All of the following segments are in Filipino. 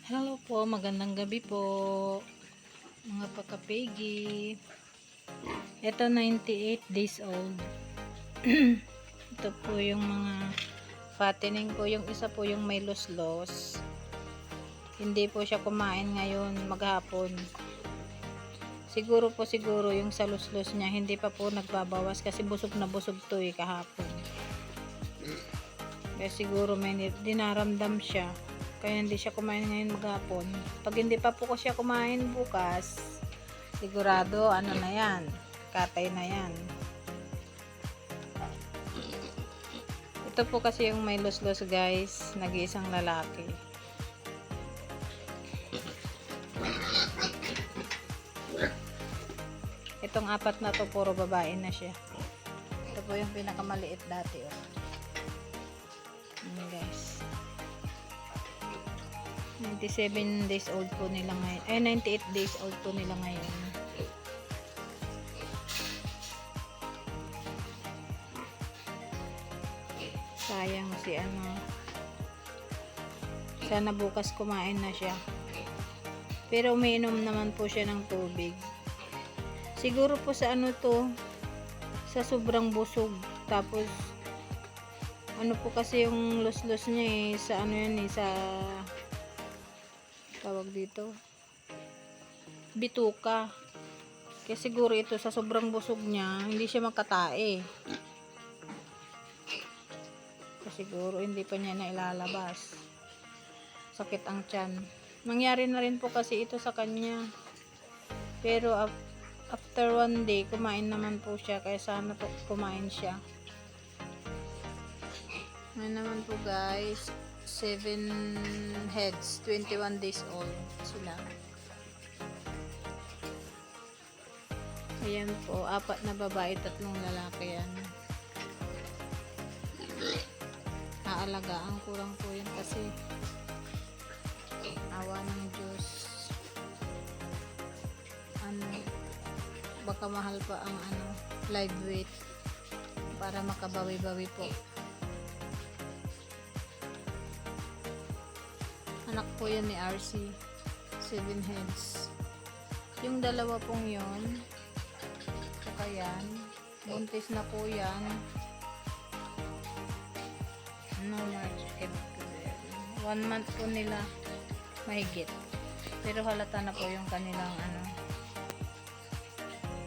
Hello po, magandang gabi po mga pakapegi. Ito 98 days old. Ito po yung mga fattening ko. Yung isa po yung may los-los. Hindi po siya kumain ngayon maghapon. Siguro yung sa los-los niya hindi pa po nagbabawas kasi busog na busog to kahapon. Kaya siguro may dinaramdam siya. Kaya hindi siya kumain ngayon maghapon. Pag hindi pa po siya kumain bukas, sigurado ano na yan, katay na yan. Ito po kasi yung may los-los guys, nag-iisang lalaki. Itong apat na to puro babae na siya. Ito po yung pinakamaliit dati guys. 97 days old po nila ngayon. 98 days old po nila ngayon. Sayang si ano. Sana bukas kumain na siya. Pero umiinom naman po siya ng tubig. Siguro po sa ano to, sa sobrang busog. Tapos ano po kasi yung los-los niya sa ano yan sa tawag dito bituka, kaya siguro ito sa sobrang busog niya hindi siya makatae, kasi siguro hindi pa niya na ilalabas, sakit ang tiyan. Nangyari na rin po kasi ito sa kanya, pero after one day kumain naman po siya, kaya sana po kumain siya. Ngayon naman po guys, 7 heads, 21 days old sila. Ayan po, 4 na babae, 3 lalaki yan. Aalagaan ko lang po yan kasi awa ng Diyos. Ano, baka mahal pa ang live weight para makabawi-bawi po. Anak po yan ni RC, 7 heads. Yung dalawa pong yun, saka yan, buntis na po yan. No, March, April. 1 month po nila mahigit. Pero halata na po yung kanilang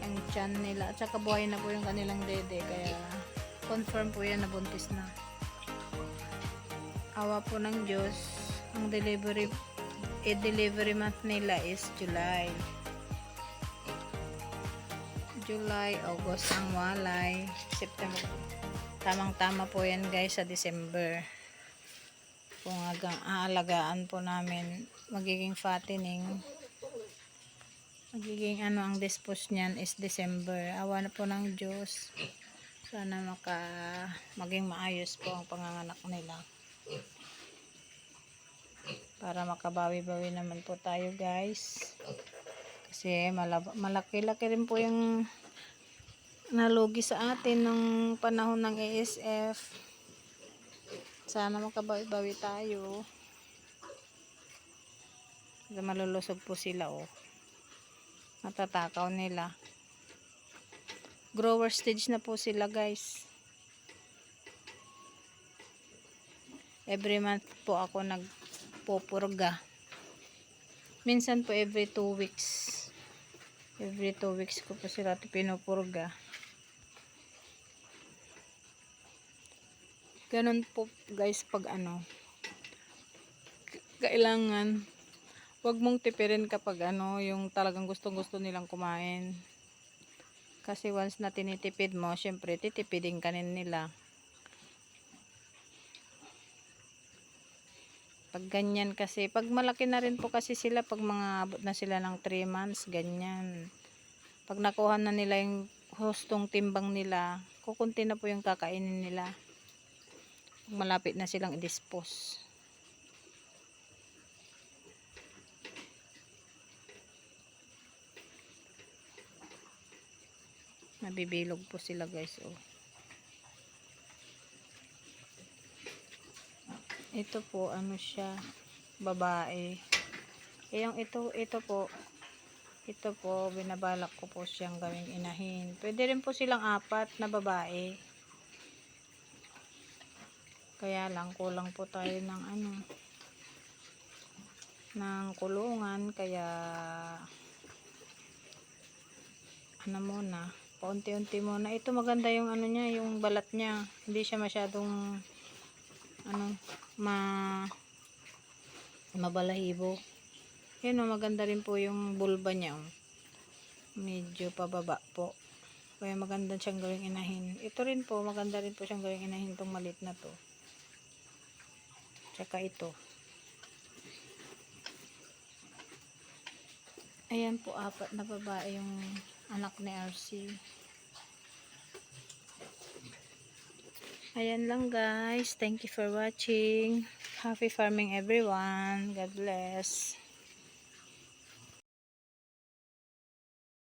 ang tiyan nila. At saka buhay na po yung kanilang dede. Kaya confirm po yan na buntis na. Awa po ng Diyos. Ang delivery month nila is July, August ang walay, September. Tamang-tama po yan guys sa December. Kung aalagaan po namin, magiging fattening. Magiging ang dispose niyan is December. Awa na po ng Diyos. Sana maging maayos po ang panganganak nila. Para makabawi-bawi naman po tayo guys, kasi malaki-laki rin po yung nalugi sa atin ng panahon ng ASF. Sana makabawi-bawi tayo. Malulusog po sila matatakaw nila. Grower stage na po sila guys. Every month po ako nagpupurga. Minsan po every 2 weeks. Every 2 weeks ko po sila pinupurga. Ganun po guys pag kailangan wag mong tipirin kapag yung talagang gustong-gusto nilang kumain. Kasi once na tinitipid mo, syempre titipidin ka nila. Pag ganyan kasi, pag malaki na rin po kasi sila, pag mga abot na sila ng 3 months, ganyan. Pag nakuha na nila yung hustong timbang nila, kukunti na po yung kakainin nila. Malapit na silang i-dispose. Nabibilog po sila guys. Ito po siya, babae. yung ito po, binabalak ko po siyang gawing inahin. Pwede rin po silang 4 na babae. Kaya lang, kulang po tayo ng ng kulungan. Kaya, muna, paunti-unti muna. Ito maganda yung niya, yung balat niya. Hindi siya masyadong, mabalahibo. Yan o, maganda rin po yung bulba niya. Medyo pababa po. Kaya maganda siyang gawing inahin. Ito rin po, maganda rin po siyang gawing inahin itong malit na to. Tsaka ito. Ayan po, 4 na babae yung anak ni RC. Ayan lang guys. Thank you for watching. Happy farming everyone. God bless.